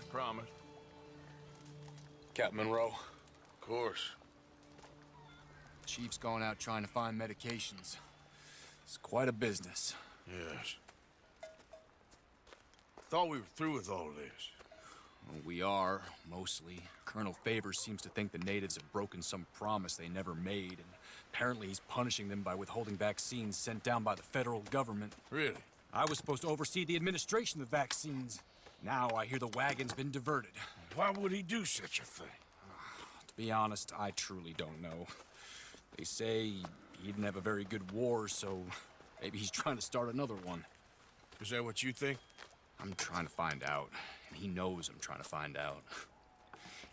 promised. Captain Monroe. Of course. Chief's gone out trying to find medications. It's quite a business. Yes. Thought we were through with all this. Well, we are, mostly. Colonel Favors seems to think the natives have broken some promise they never made, and apparently he's punishing them by withholding vaccines sent down by the federal government. Really? I was supposed to oversee the administration of the vaccines. Now I hear the wagon's been diverted. Why would he do such a thing? To be honest, I truly don't know. They say he didn't have a very good war, so maybe he's trying to start another one. Is that what you think? I'm trying to find out, and he knows I'm trying to find out.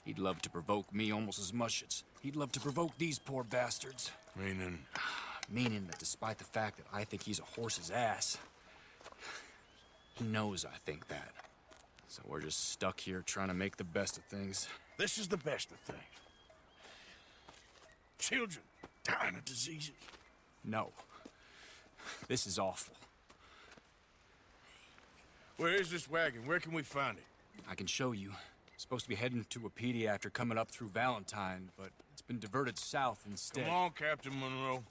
He'd love to provoke me almost as much as he'd love to provoke these poor bastards. Meaning? Meaning that despite the fact that I think he's a horse's ass, he knows I think that. So we're just stuck here trying to make the best of things. This is the best of things. Children dying of diseases. No. This is awful. Where is this wagon? Where can we find it? I can show you. Supposed to be heading to Wapiti after coming up through Valentine, but it's been diverted south instead. Come on, Captain Monroe.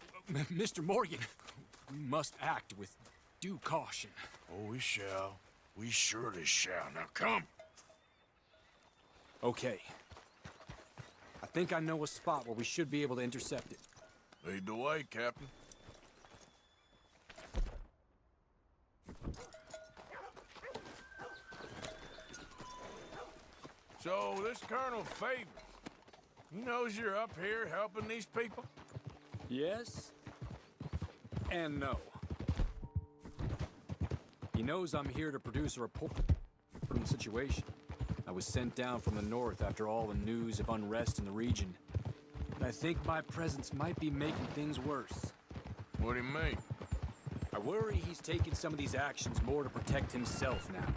Mr. Morgan, we must act with due caution. Oh, we shall. We surely shall. Now come. Okay. I think I know a spot where we should be able to intercept it. Lead the way, Captain. So, this Colonel Favors, he knows you're up here helping these people? Yes and no. He knows I'm here to produce a report from the situation. I was sent down from the north after all the news of unrest in the region. But I think my presence might be making things worse. What do you mean? I worry he's taking some of these actions more to protect himself now.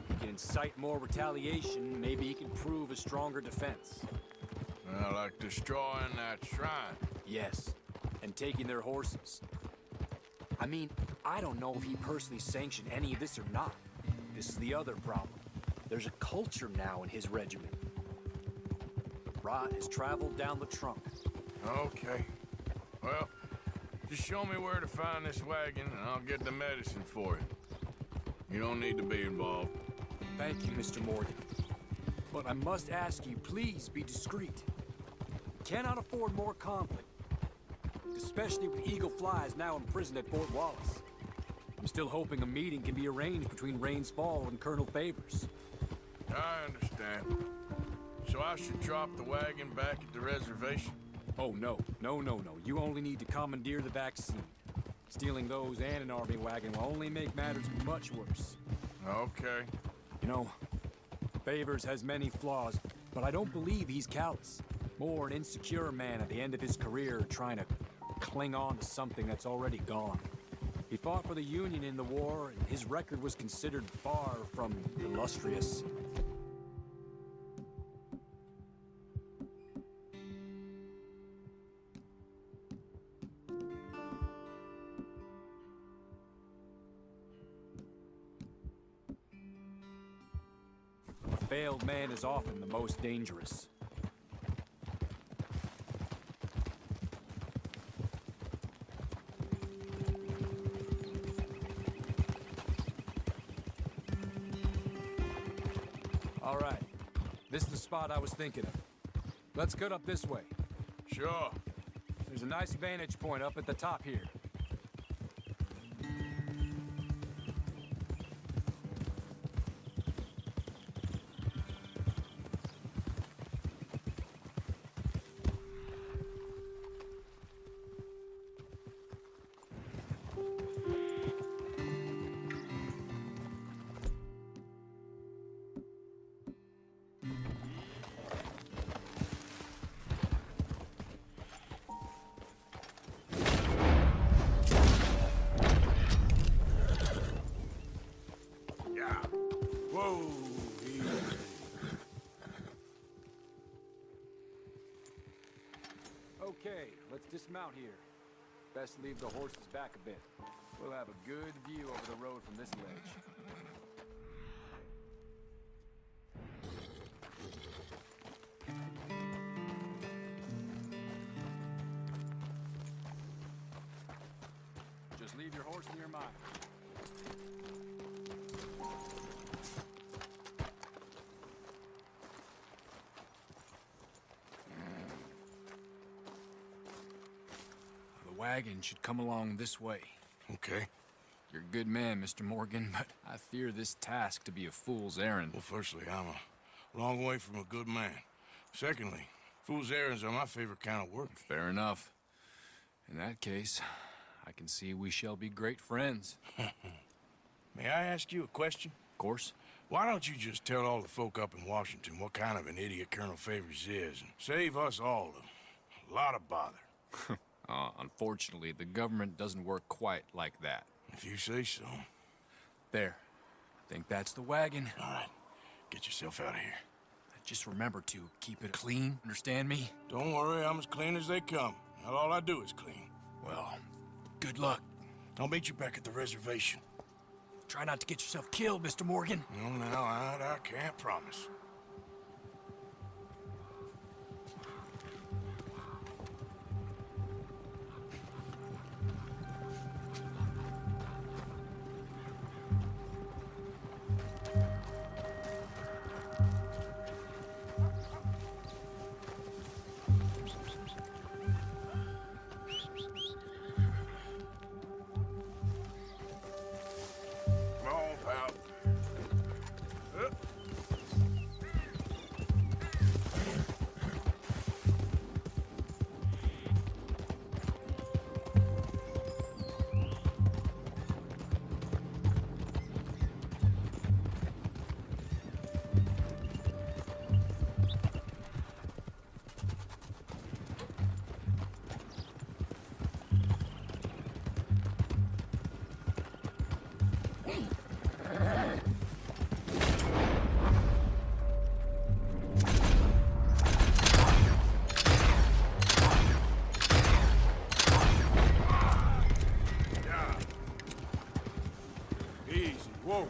He can incite more retaliation, maybe he can prove a stronger defense. Like destroying that shrine. Yes, and taking their horses. I mean, I don't know if he personally sanctioned any of this or not. This is the other problem. There's a culture now in his regiment. The rot has traveled down the trunk. Okay. Well, just show me where to find this wagon, and I'll get the medicine for it. You don't need to be involved. Thank you, Mr. Morgan. But I must ask you, please be discreet. Cannot afford more conflict. Especially with Eagle Flies now imprisoned at Fort Wallace. I'm still hoping a meeting can be arranged between Rains Fall and Colonel Favors. I understand. So I should drop the wagon back at the reservation? Oh, no. No. You only need to commandeer the vaccine. Stealing those and an army wagon will only make matters much worse. Okay. You know, Favors has many flaws, but I don't believe he's callous. More an insecure man at the end of his career trying to cling on to something that's already gone. He fought for the Union in the war, and his record was considered far from illustrious. A failed man is often the most dangerous. All right. This is the spot I was thinking of. Let's cut up this way. Sure. There's a nice vantage point up at the top here. Whoa, easy. Okay, let's dismount here. Best leave the horses back a bit. We'll have a good view over the road from this ledge. leave your horse near mine. The wagon should come along this way. Okay. You're a good man, Mr. Morgan, but I fear this task to be a fool's errand. Well, firstly, I'm a long way from a good man. Secondly, fool's errands are my favorite kind of work. Fair enough. In that case, I can see we shall be great friends. May I ask you a question? Of course. Why don't you just tell all the folk up in Washington what kind of an idiot Colonel Favors is, and save us all a lot of bother? Unfortunately, the government doesn't work quite like that. If you say so. There. I think that's the wagon. All right. Get yourself out of here. Just remember to keep it clean, understand me? Don't worry, I'm as clean as they come. Not all I do is clean. Well, good luck. I'll meet you back at the reservation. Try not to get yourself killed, Mr. Morgan. No, no, I can't promise. Whoa.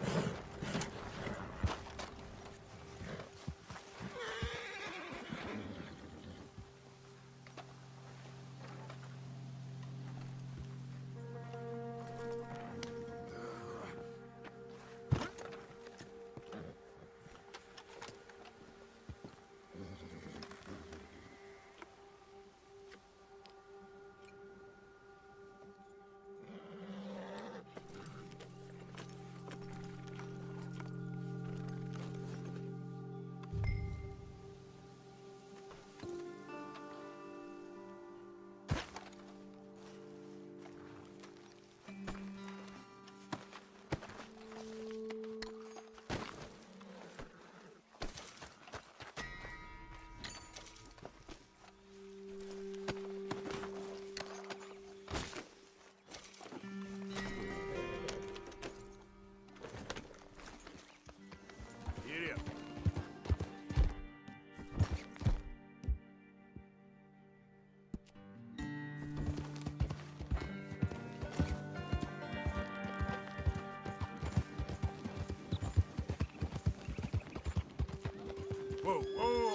Whoa, whoa!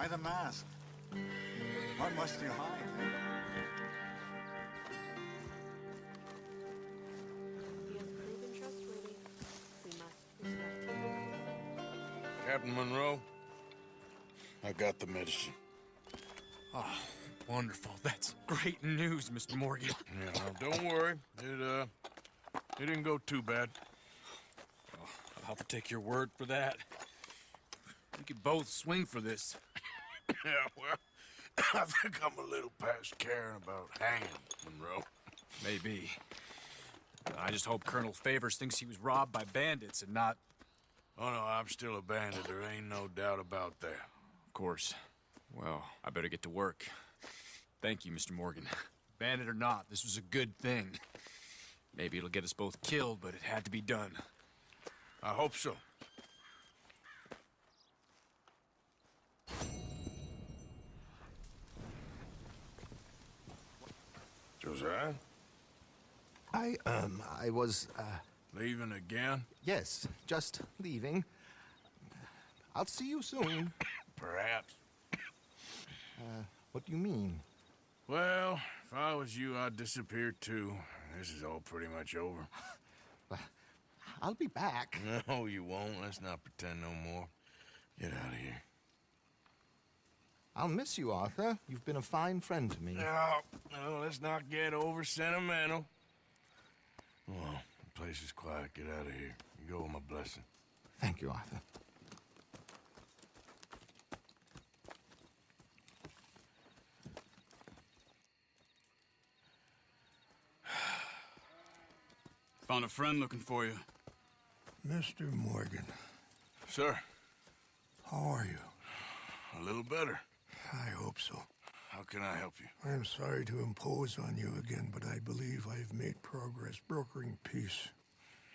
Why the mask? What must you hide? He has proven trustworthy. We must respect him. Captain Monroe, I got the medicine. Oh, wonderful. That's great news, Mr. Morgan. Yeah, now, don't worry. It didn't go too bad. Oh, I'll have to take your word for that. We could both swing for this. Yeah, well, I think I'm a little past caring about hanging, Monroe. Maybe. I just hope Colonel Favors thinks he was robbed by bandits and not... Oh, no, I'm still a bandit. There ain't no doubt about that. Of course. Well, I better get to work. Thank you, Mr. Morgan. Bandit or not, this was a good thing. Maybe it'll get us both killed, but it had to be done. I hope so. Josiah? I was, Leaving again? yes, just leaving. I'll see you soon. Perhaps. What do you mean? Well, if I was you, I'd disappear too. This is all pretty much over. I'll be back. No, you won't. Let's not pretend no more. Get out of here. I'll miss you, Arthur. You've been a fine friend to me. No, let's not get over sentimental. Well, the place is quiet. Get out of here. You go with my blessing. Thank you, Arthur. Found a friend looking for you. Mr. Morgan, Sir, how are you? a little better. I hope so. How can I help you? I'm sorry to impose on you again, but I believe I've made progress brokering peace.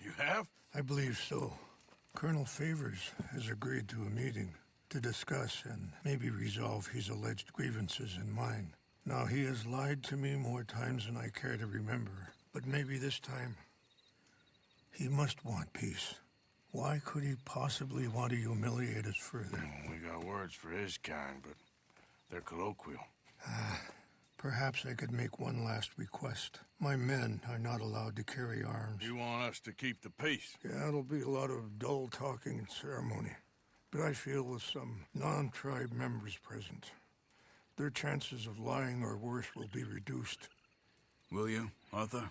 You have? I believe so. Colonel Favors has agreed to a meeting to discuss and maybe resolve his alleged grievances and mine. Now, he has lied to me more times than I care to remember, but maybe this time he must want peace. Why could he possibly want to humiliate us further? We got words for his kind, but they're colloquial. Perhaps I could make one last request. My men are not allowed to carry arms. You want us to keep the peace? Yeah, it'll be a lot of dull talking and ceremony. But I feel with some non-tribe members present, their chances of lying or worse will be reduced. Will you, Arthur?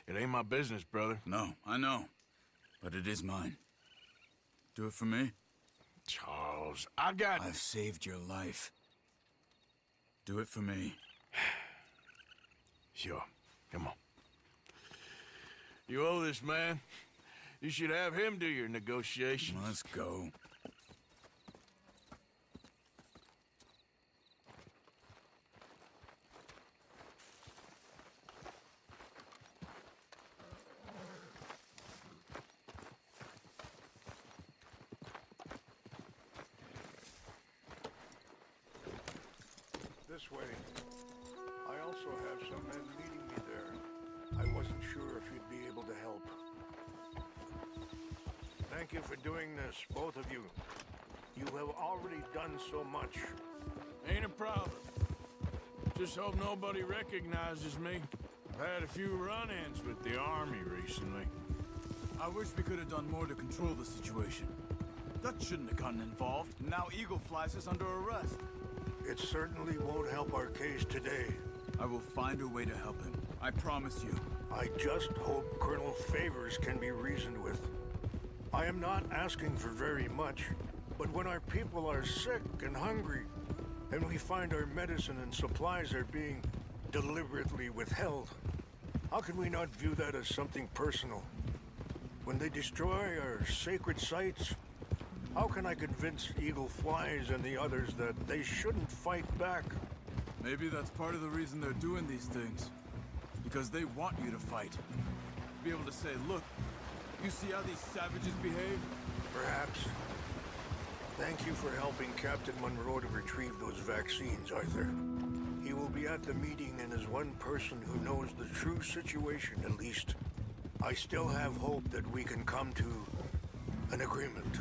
It ain't my business, brother. No, I know. But it is mine. Do it for me? Charles, I've saved your life. Do it for me. Sure. Come on. You owe this man. You should have him do your negotiations. Let's go. This way. I also have some men leading me there. I wasn't sure if you'd be able to help. Thank you for doing this, both of you. You have already done so much. Ain't a problem. Just hope nobody recognizes me. I've had a few run-ins with the army recently. I wish we could have done more to control the situation. Dutch shouldn't have gotten involved. Now Eagle flies us under arrest. It certainly won't help our case today. I will find a way to help him. I promise you. I just hope Colonel Favors can be reasoned with. I am not asking for very much, but when our people are sick and hungry, and we find our medicine and supplies are being deliberately withheld, how can we not view that as something personal? When they destroy our sacred sites, how can I convince Eagle Flies and the others that they shouldn't fight back? Maybe that's part of the reason they're doing these things. Because they want you to fight. Be able to say, look, you see how these savages behave? Perhaps. Thank you for helping Captain Monroe to retrieve those vaccines, Arthur. He will be at the meeting and is one person who knows the true situation, at least. I still have hope that we can come to an agreement.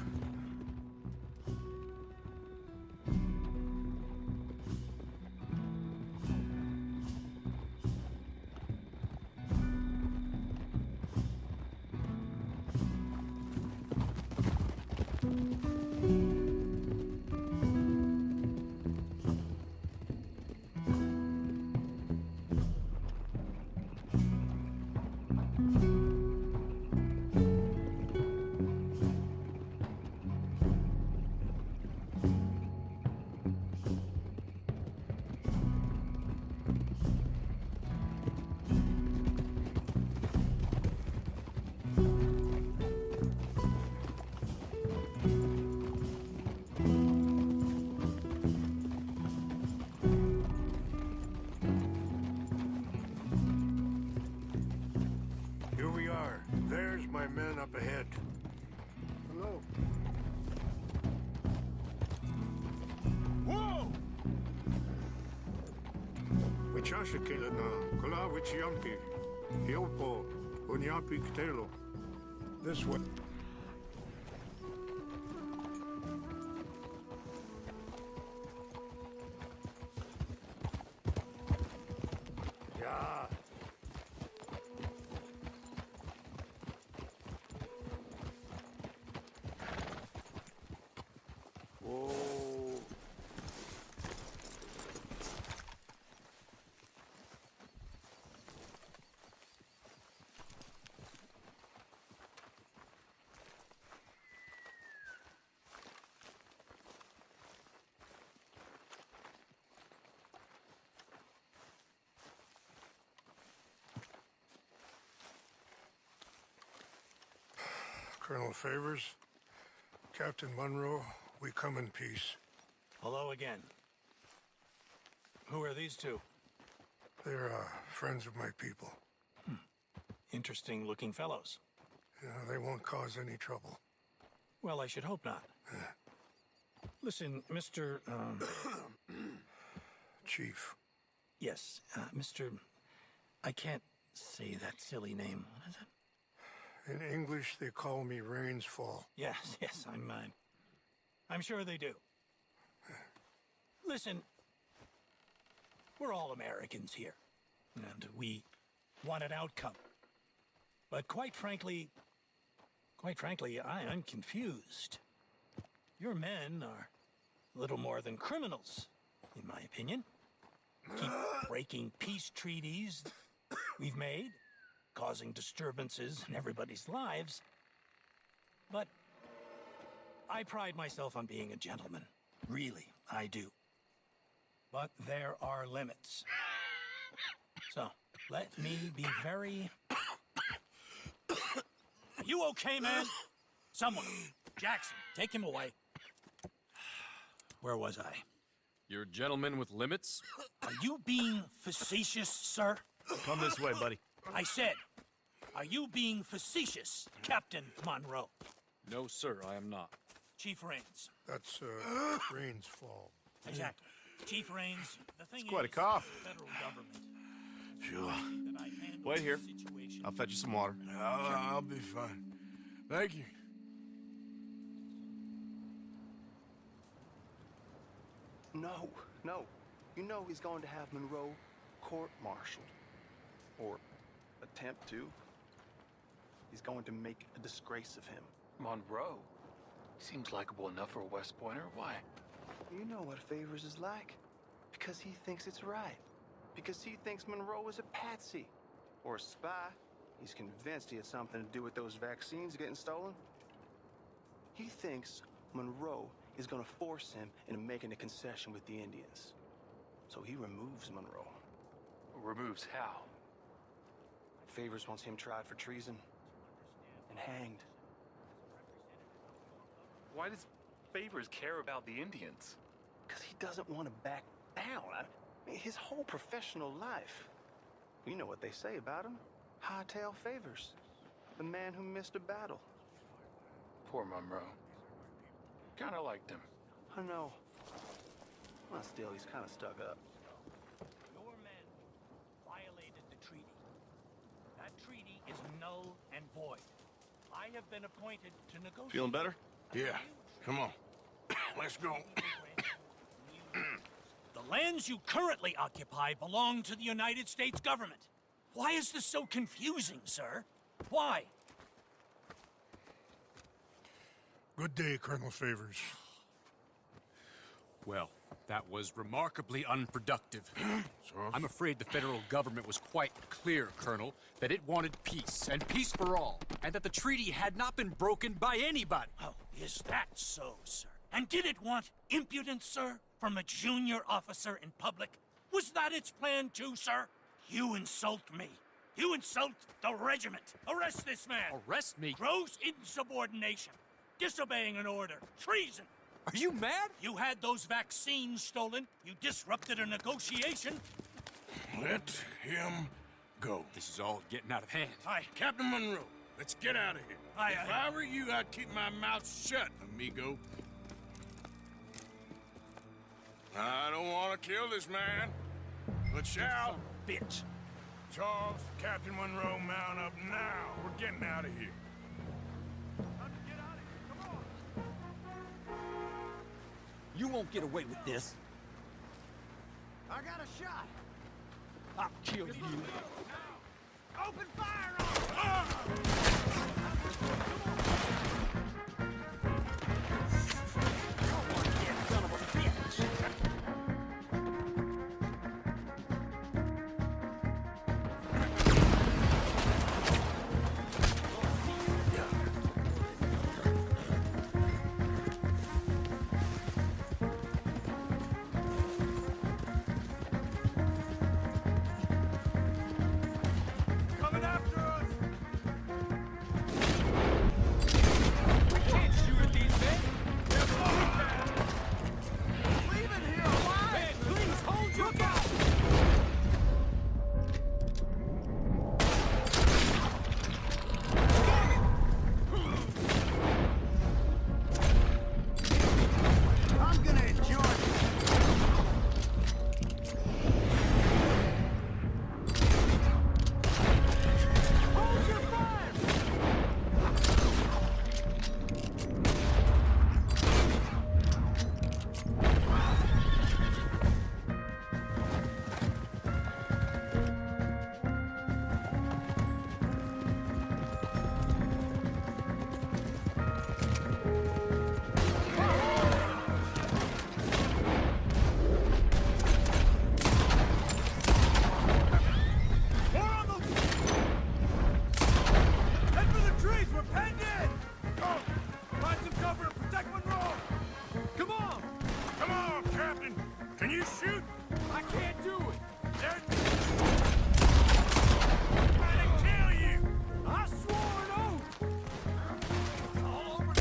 my men up ahead. Hello. Whoa! Wichashikila na kula wichiampi. Hiopo unyapi ktelo. This way. Yeah. Whoa. Colonel Favors, Captain Munro, we come in peace. Hello again. Who are these two? They're friends of my people. Interesting looking fellows. Yeah, they won't cause any trouble. Well, I should hope not. Listen, Mr. Chief. Yes, Mr. I can't say that silly name. What is it? In English, they call me Rains Fall. Yes, I'm sure they do. Listen, we're all Americans here, and we want an outcome. But quite frankly, I'm confused. Your men are little more than criminals, in my opinion. Keep breaking peace treaties we've made, causing disturbances in everybody's lives. But I pride myself on being a gentleman. Really, I do. But there are limits. So, let me be very... Are you okay, man? Someone. Jackson, take him away. Where was I? You're a gentleman with limits? Are you being facetious, sir? Come this way, buddy. I said, are you being facetious, Captain Monroe? No, sir, I am not. Chief Rains. That's Rains Fall. Exactly. Chief Rains, the thing quite a is, cough. the federal government. Sure. that I handle Wait here. the situation. I'll fetch you some water. I'll be fine. Thank you. No, no. You know he's going to have Monroe court-martialed. Or attempt to. He's going to make a disgrace of him. Monroe? Seems likable enough for a West Pointer. Why? You know what Favors is like. Because he thinks it's right. Because he thinks Monroe is a patsy. Or a spy. He's convinced he had something to do with those vaccines getting stolen. He thinks Monroe is going to force him into making a concession with the Indians. So he removes Monroe. Removes how? Favors wants him tried for treason and hanged. Why does Favors care about the Indians? Because he doesn't want to back down. I mean, his whole professional life. You know what they say about him. Hightail Favors. The man who missed a battle. Poor Monroe. Kinda liked him. I know. Well, still, he's kind of stuck up. Your men violated the treaty. That treaty is null and void. I have been appointed to negotiate. Feeling better? Yeah, come on. Let's go. The lands you currently occupy belong to the United States government. Why is this so confusing, sir? Why? Good day, Colonel Favors. Well, that was remarkably unproductive. I'm afraid the federal government was quite clear, Colonel, that it wanted peace, and peace for all, and that the treaty had not been broken by anybody. Oh, is that so, sir? And did it want impudence, sir, from a junior officer in public? Was that its plan too, sir? You insult me. You insult the regiment. Arrest this man. Arrest me? Gross insubordination. Disobeying an order. Treason. Are you mad? You had those vaccines stolen. You disrupted a negotiation. Let him go. This is all getting out of hand. Hi, Captain Monroe. Let's get out of here. If I were you, I'd keep my mouth shut, amigo. I don't want to kill this man, but shall. Bitch. Charles, Captain Monroe, mount up now. We're getting out of here. You won't get away with this. I got a shot. I'll kill you. Open fire on him! Son of a bitch. Coming after us! Can't shoot at these men. Leaving here alive! Man, please hold your gun. I'm gonna enjoy it. Hold your fire! More on the... Head for the trees! We're penned in! Go! Find some cover and protect Monroe! Come on. Come on, Captain. Can you shoot? I can't do it. They're trying to kill you. I swore an oath. All over the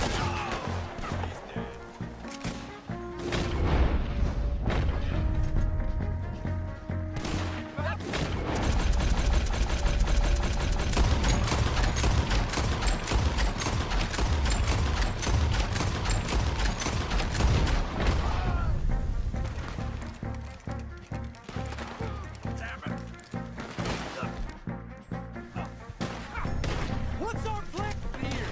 He's dead. Damn it. What's our plan here?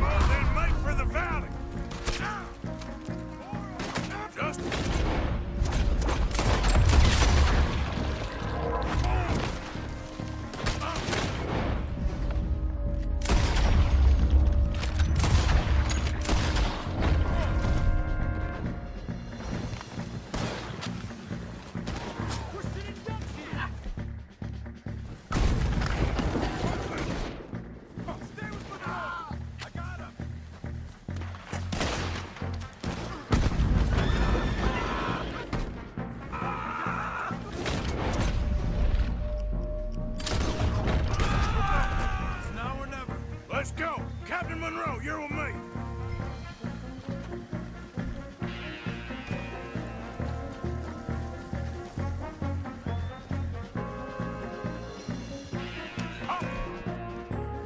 Well, then make for the valley. Just... We're sitting ducks here. Stay with Monroe! I got him! It's now or never. Let's go. Captain Monroe, you're with me.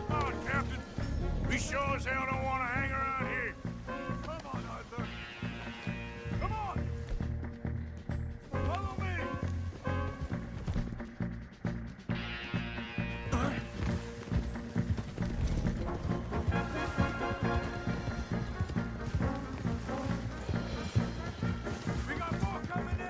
Come on, Captain. We sure as hell don't want to hang around here. Come on, Arthur. Come on! Follow me! We got more coming in!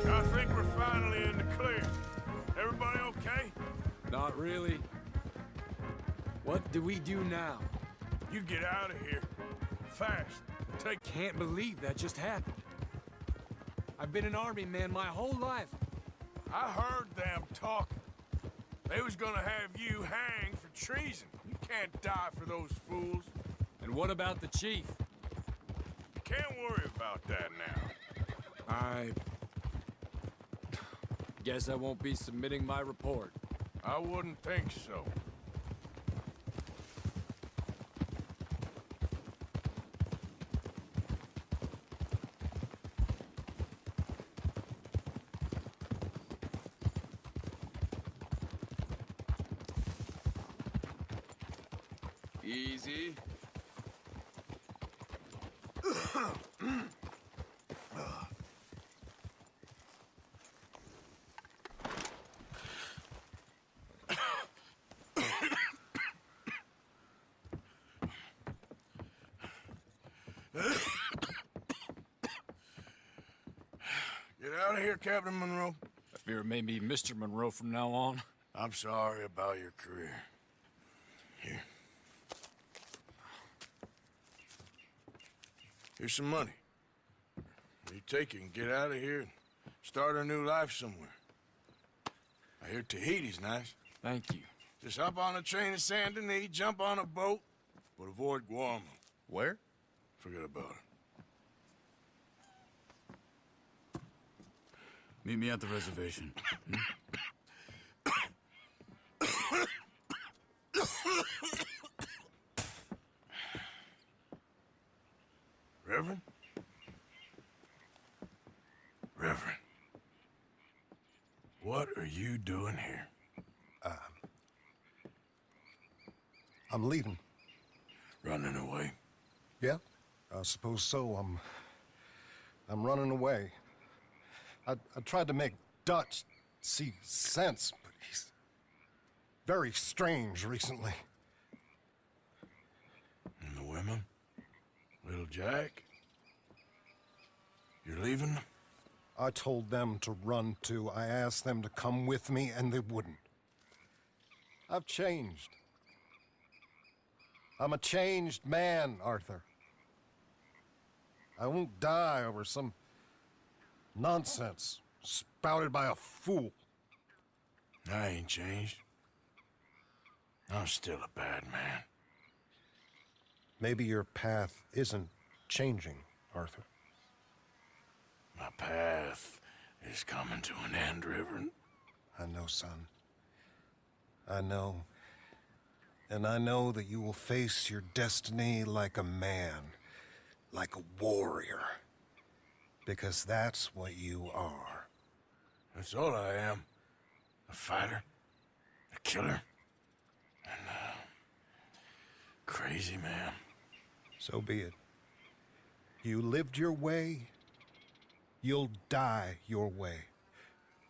I think we're finally in the clear. Everybody okay? Not really. What do we do now? You get out of here. Fast. Take... Can't believe that just happened. I've been an army man my whole life. I heard them talking. They was gonna have you hanged for treason. You can't die for those fools. And what about the chief? Can't worry about that now. I guess I won't be submitting my report. I wouldn't think so. Easy. Get out of here, Captain Monroe. I fear it may be Mr. Monroe from now on. I'm sorry about your career. Here. Here's some money. You take it and get out of here and start a new life somewhere. I hear Tahiti's nice. Thank you. Just hop on a train to Saint Denis, jump on a boat, but avoid Guam. Where? Forget about it. Meet me at the reservation. Reverend? Reverend. What are you doing here? I'm leaving. Running away? Yeah, I suppose so. I'm running away. I tried to make Dutch see sense, but he's very strange recently. And the women? Little Jack? You're leaving them? I told them to run too. I asked them to come with me, and they wouldn't. I've changed. I'm a changed man, Arthur. I won't die over some nonsense spouted by a fool. I ain't changed. I'm still a bad man. Maybe your path isn't changing, Arthur. My path is coming to an end, Reverend. I know, son. I know. And I know that you will face your destiny like a man, like a warrior. Because that's what you are. That's all I am. A fighter, a killer, and a crazy man. So be it. You lived your way, you'll die your way.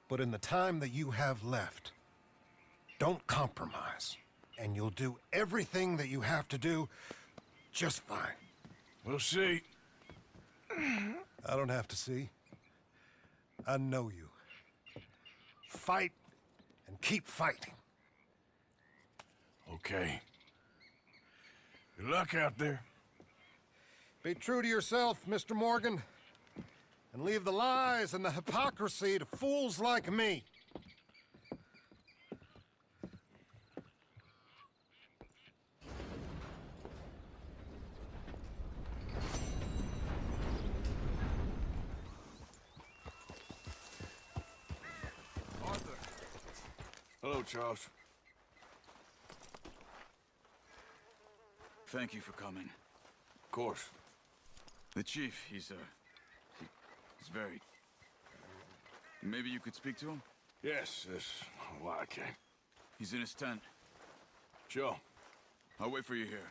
But in the time that you have left, don't compromise. And you'll do everything that you have to do just fine. We'll see. I don't have to see. I know you. Fight and keep fighting. Okay. Good luck out there. Be true to yourself, Mr. Morgan. And leave the lies and the hypocrisy to fools like me. Hello, Charles. Thank you for coming. Of course. The chief, he's very... Maybe you could speak to him? Yes, that's why I came. He's in his tent. Sure. I'll wait for you here.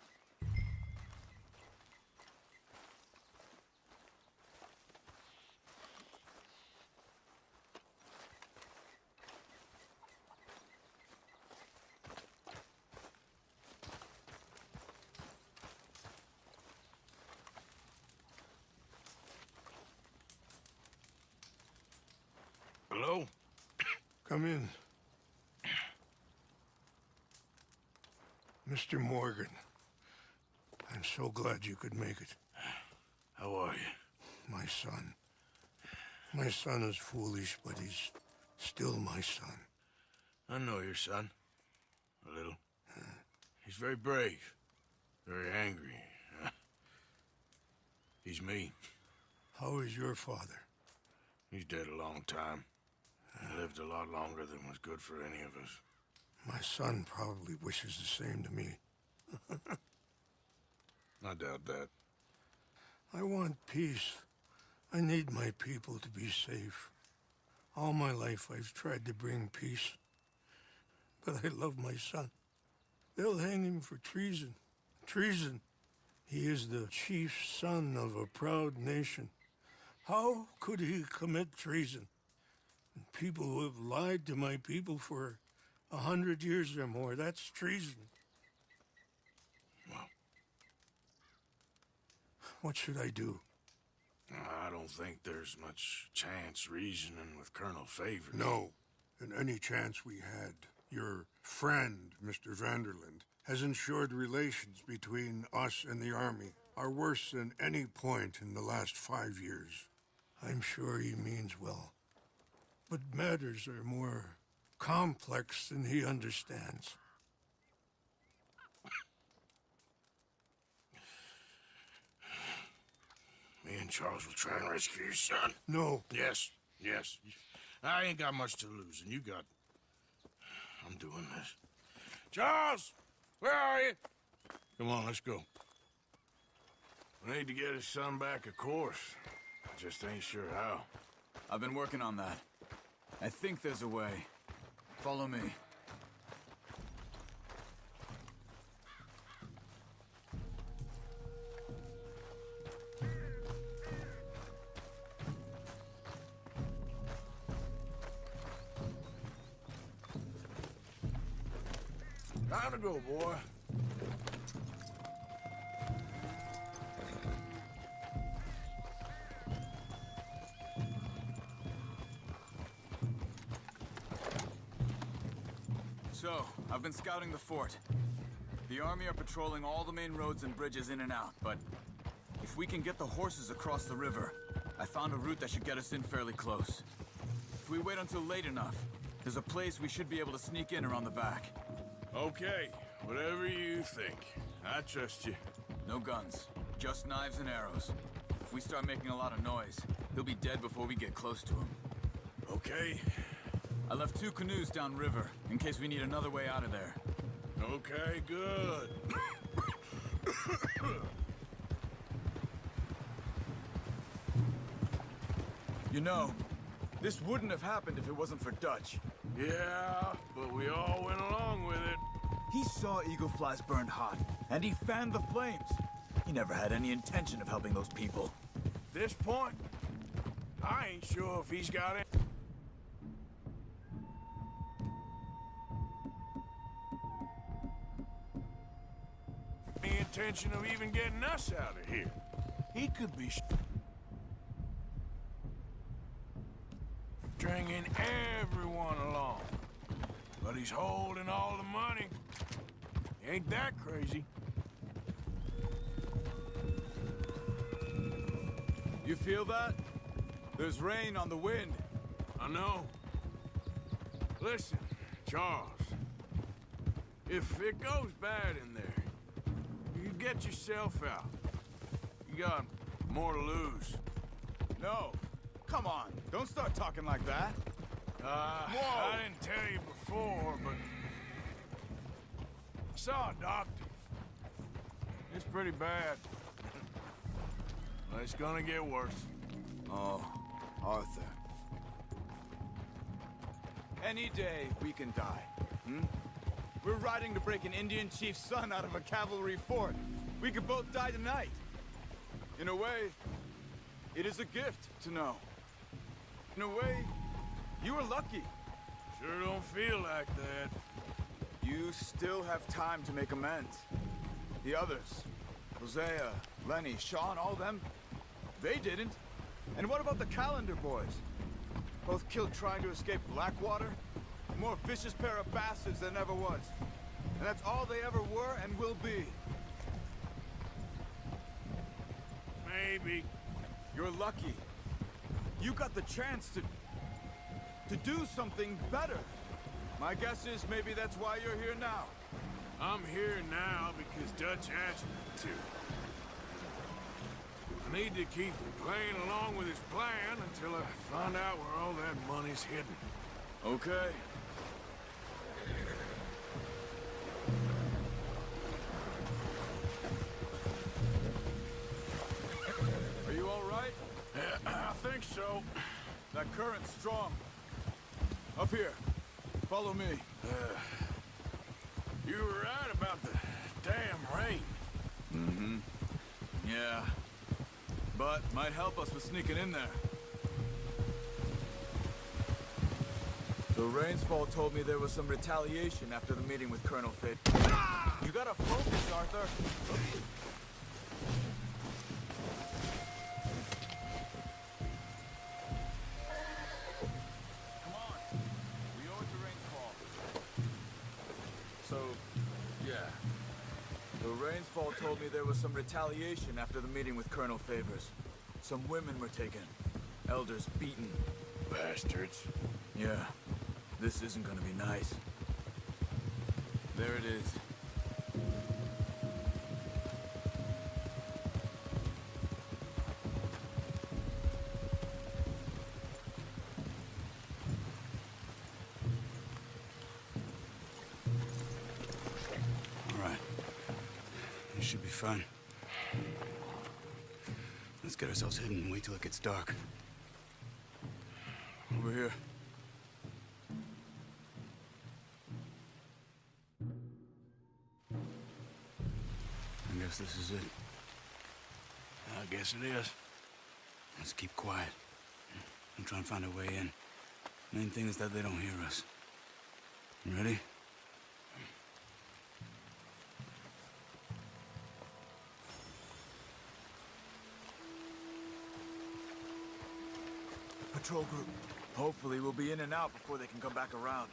Hello? Come in. Mr. Morgan, I'm so glad you could make it. How are you? My son. My son is foolish, but he's still my son. I know your son. A little. He's very brave. Very angry. He's mean. How is your father? He's dead a long time. He lived a lot longer than was good for any of us. My son probably wishes the same to me. I doubt that. I want peace. I need my people to be safe. All my life I've tried to bring peace. But I love my son. They'll hang him for treason. Treason. He is the chief son of a proud nation. How could he commit treason? People who have lied to my people for 100 years or more, that's treason. Well, what should I do? I don't think there's much chance reasoning with Colonel Favors. No. And any chance we had, your friend, Mr. Vanderland, has ensured relations between us and the army are worse than any point in the last 5 years. I'm sure he means well. But matters are more complex than he understands. Me and Charles will try and rescue your son. No. Yes, yes. I ain't got much to lose, and you got... I'm doing this. Charles! Where are you? Come on, let's go. We need to get his son back, of course. I just ain't sure how. I've been working on that. I think there's a way. Follow me. Time to go, boy. So, I've been scouting the fort. The army are patrolling all the main roads and bridges in and out, but if we can get the horses across the river, I found a route that should get us in fairly close. If we wait until late enough, there's a place we should be able to sneak in around the back. Okay, whatever you think. I trust you. No guns, just knives and arrows. If we start making a lot of noise, he'll be dead before we get close to him. Okay. I left 2 canoes downriver, in case we need another way out of there. Okay, good. You know, this wouldn't have happened if it wasn't for Dutch. Yeah, but we all went along with it. He saw eagle flies burned hot, and he fanned the flames. He never had any intention of helping those people. At this point, I ain't sure if he's got it. Any intention of even getting us out of here. He could be stringing everyone along. But he's holding all the money. He ain't that crazy. You feel that? There's rain on the wind. I know. Listen, Charles. If it goes bad in there, you get yourself out. You got more to lose. No. Come on. Don't start talking like that. I didn't tell you before, but I saw a doctor. It's pretty bad. Well, it's gonna get worse. Oh, Arthur. Any day we can die. We're riding to break an Indian chief's son out of a cavalry fort. We could both die tonight. In a way, it is a gift to know. In a way, you were lucky. Sure don't feel like that. You still have time to make amends. The others, Hosea, Lenny, Sean, all them, they didn't. And what about the Calendar boys? Both killed trying to escape Blackwater? A more vicious pair of bastards than ever was. And that's all they ever were and will be. Maybe. You're lucky. You got the chance to... to do something better. My guess is maybe that's why you're here now. I'm here now because Dutch asked me to. I need to keep playing along with his plan until I find out where all that money's hidden. Okay. Are you all right? I think so. That current's strong. Up here. Follow me. You were right about the damn rain. Mm-hmm. Yeah. But might help us with sneaking in there. So Rainsfall told me there was some retaliation after the meeting with Colonel Fate. You gotta focus, Arthur. Come on. We owe it to Rainsfall. So, yeah. So Rainsfall told me there was some retaliation after the meeting with Colonel Favors. Some women were taken. Elders beaten. Bastards. Yeah. This isn't gonna be nice. There it is. All right. This should be fun. Let's get ourselves hidden and wait till it gets dark. Over here. I guess this is it. I guess it is. Let's keep quiet. And try and find our way in. Main thing is that they don't hear us. You ready? Patrol group. Hopefully we'll be in and out before they can come back around.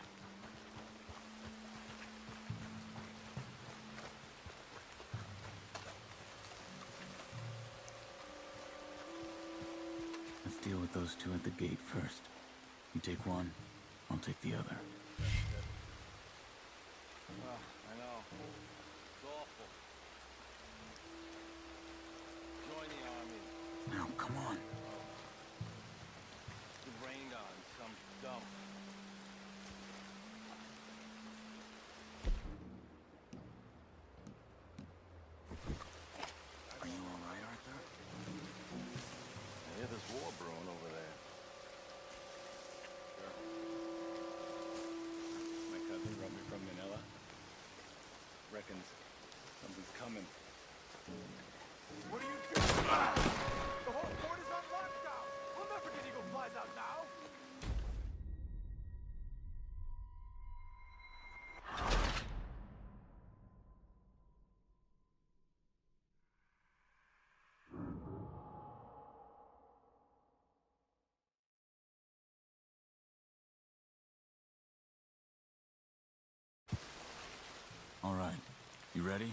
Let's deal with those two at the gate first. You take one, I'll take the other. I know. It's awful. Join the army. Now, come on. Get rained on some dump. Are you all right, Arthur? I hear there's war brewing over there. My cousin wrote me from Manila. Reckons something's coming. What are you doing? The whole fort is on lockdown! We'll never get Eagle Flies out now! All right. You ready?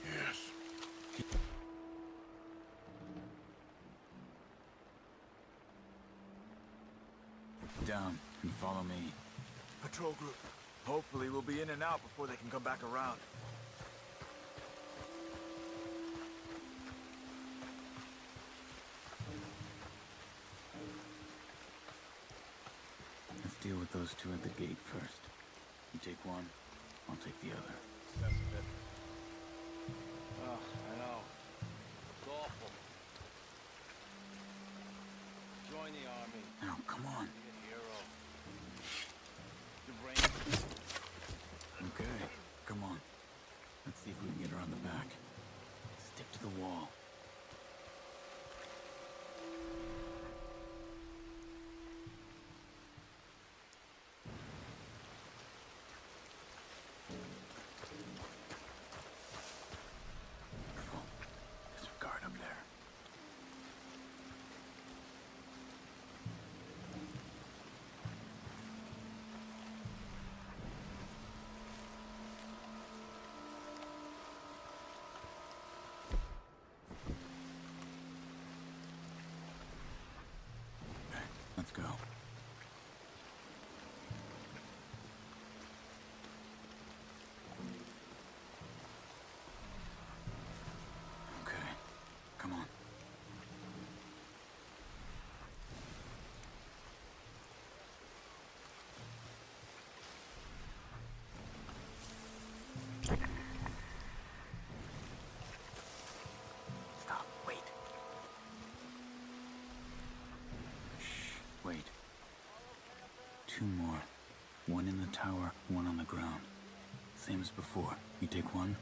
Yes. Down and follow me. Patrol group. Hopefully we'll be in and out before they can come back around. Let's deal with those two at the gate first. You take one, I'll take the other. That's it. Oh, I know. It's awful. Join the army. Now, come on. Be a hero. The rain. Okay, come on. Let's see if we can get her on the back. Stick to the wall. Careful. There's a guard up there. go. Okay, come on. Stop, wait. Shh, wait. Two more. One in the tower, one on the ground. Same as before. You take one,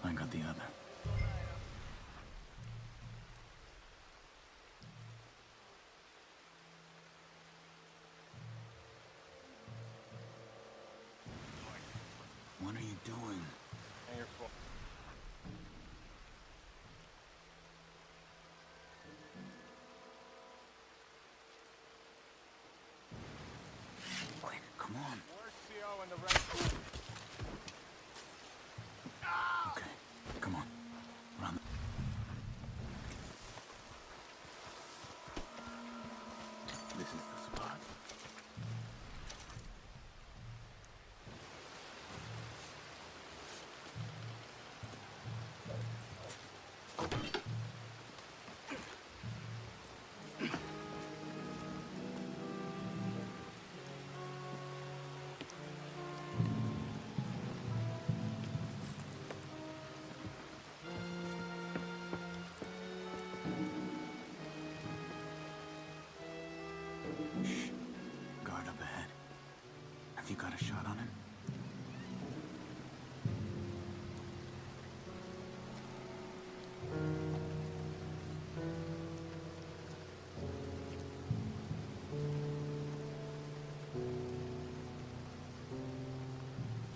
I got the other. What are you doing? Ain't your fault. Quick, come on. Where's CO and the rest? Okay, come on. Run. This is the spot. Shh. Guard up ahead. Have you got a shot on him?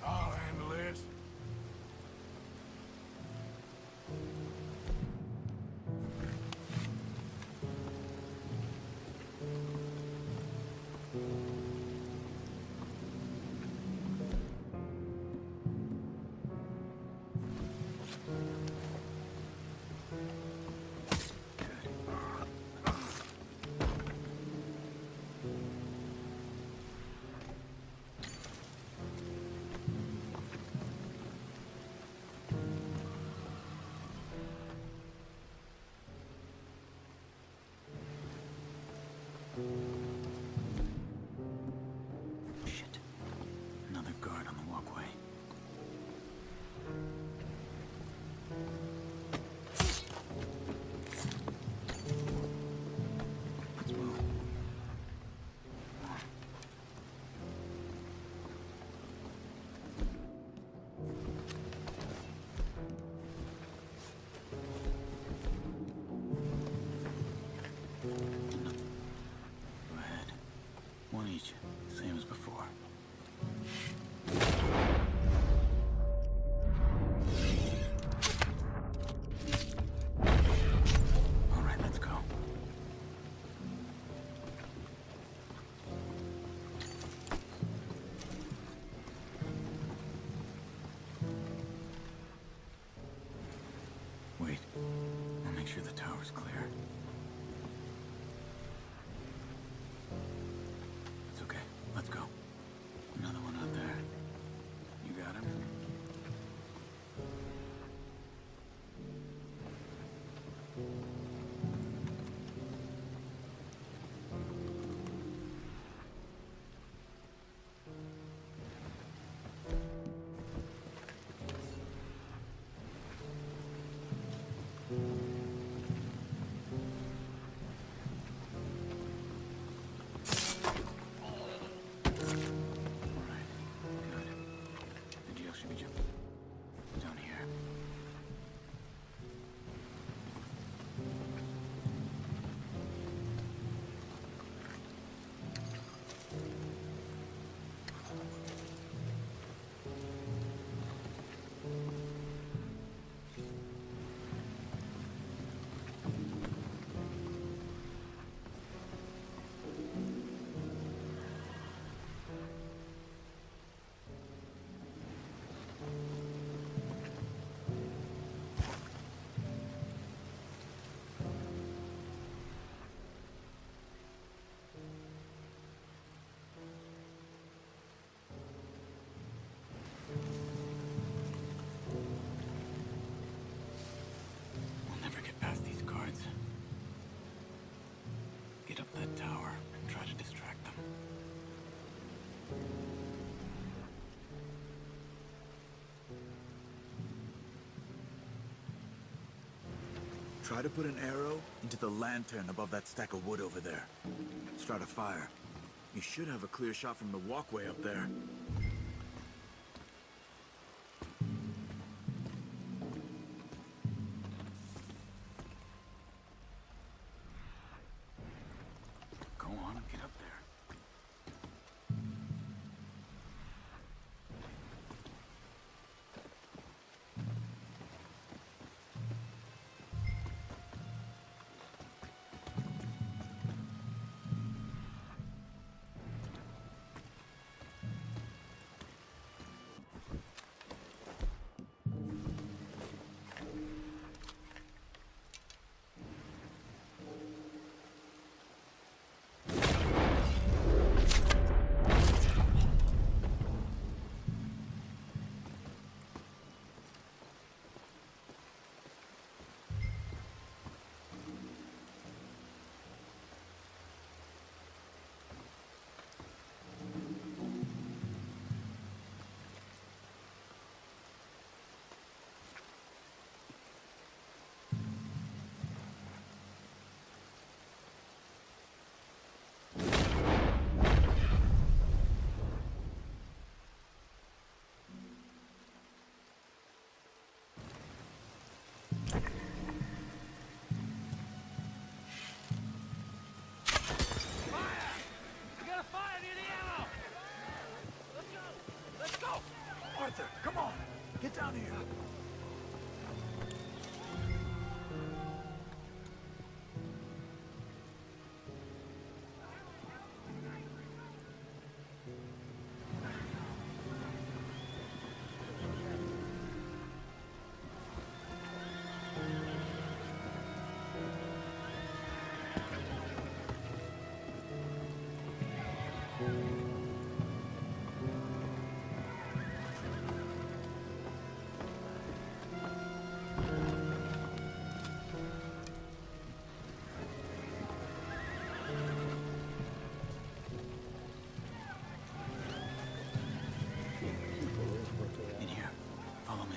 I'll handle this. Shit. Another guard on the walkway. Let's move. Go ahead. One each, same as before. All right, let's go. Wait, I'll make sure the tower's clear. It's okay. Let's go. Another one out there. You got him? Try to put an arrow into the lantern above that stack of wood over there. Start a fire. You should have a clear shot from the walkway up there. Go on, get up there. Arthur, come on! Get down here! In here. Follow me.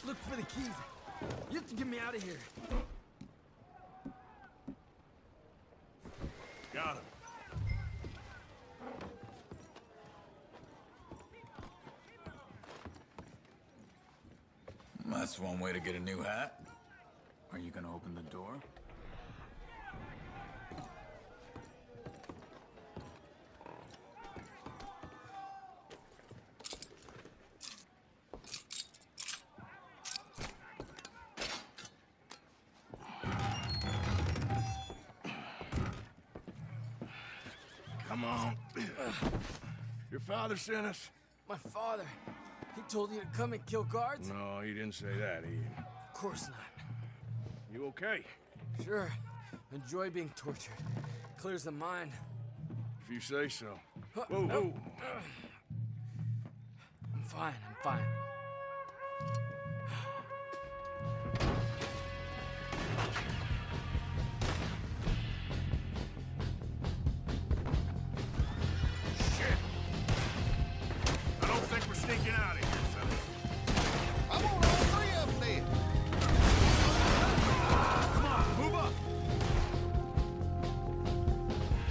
Look for the keys. You have to get me out of here. Got him. That's one way to get a new hat. Are you gonna open the door? Come on. Your father sent us? My father. He told you to come and kill guards? No, he didn't say that. Of course not. You okay? Sure. Enjoy being tortured. Clears the mind. If you say so. Huh, Whoa, no. whoa. I'm fine, I'm fine. Shit! I don't think we're sneaking out of here, fellas. I want all three of them then. Come on, move up!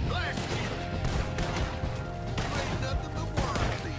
Blast you! You ain't nothing but worms, then.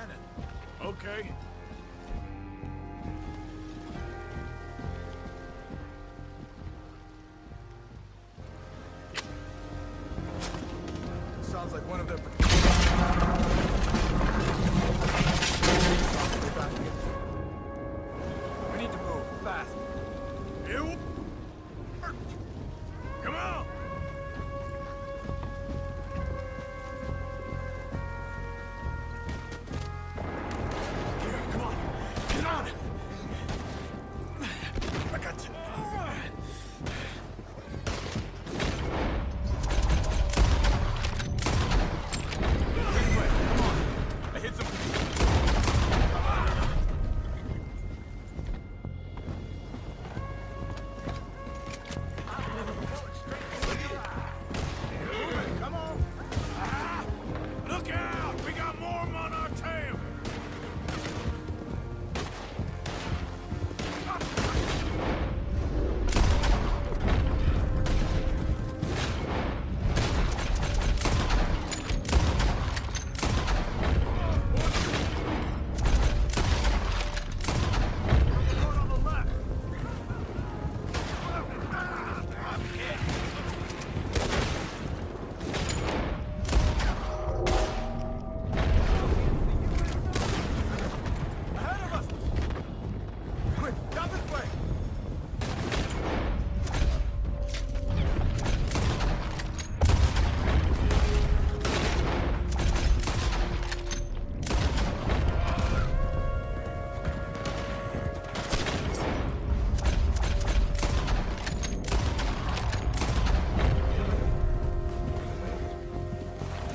cannon. Okay. Sounds like one of their... We need to move, fast. You... Come on! Here, come on. Get on! I got you. This way, come on. I hit some... Come on! Look out! We got more on our tail! On the left! Ahead of us! Quick, down this way!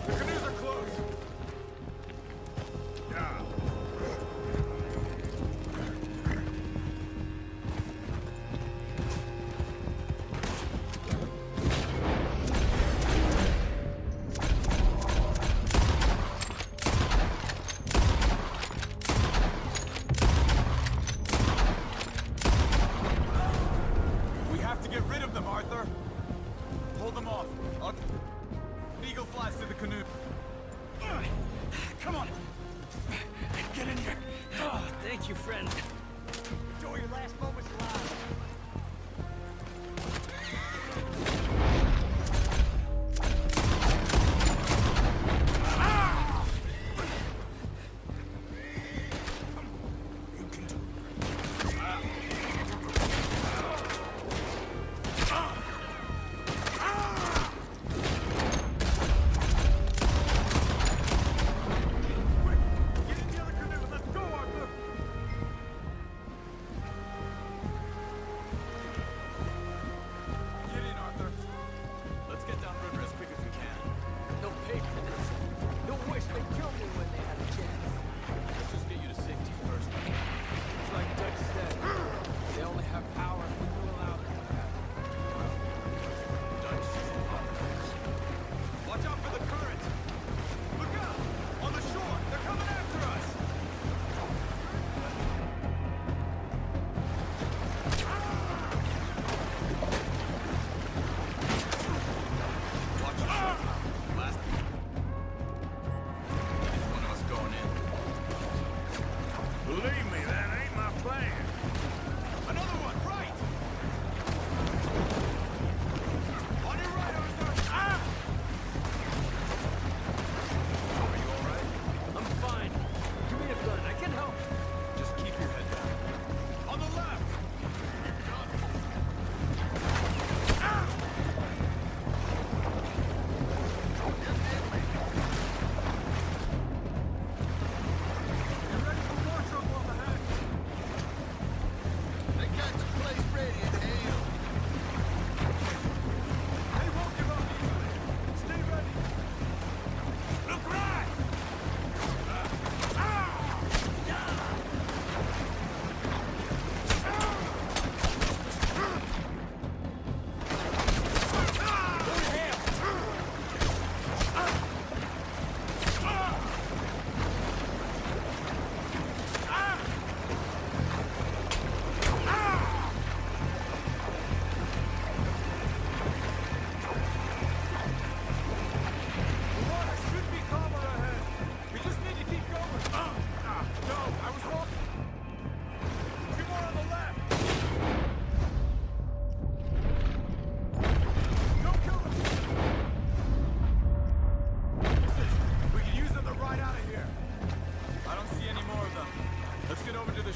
The canoes are close! We have to get rid of them, Arthur. Hold them off. Eagle flies to the canoe. Come on. Get in here. Oh, thank you, friend. Enjoy your last moments alive. Get in the other canoe and let's go, Arthur!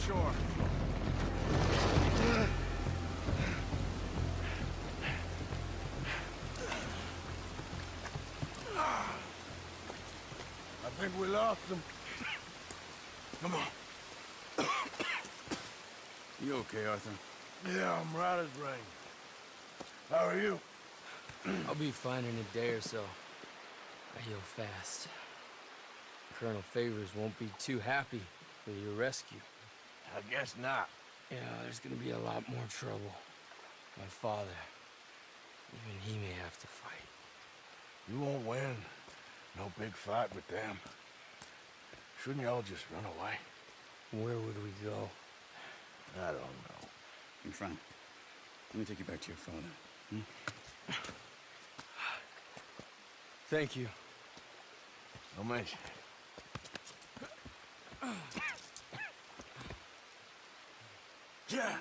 shore. I think we lost them. Come on. You okay, Arthur? Yeah, I'm right as rain. How are you? I'll be fine in a day or so. I heal fast. Colonel Favors won't be too happy with your rescue. I guess not. Yeah, there's gonna be a lot more trouble. My father, even he may have to fight. You won't win. No big fight with them. Shouldn't y'all just run away? Where would we go? I don't know. Your friend. Let me take you back to your father. Thank you. No mention. Yeah.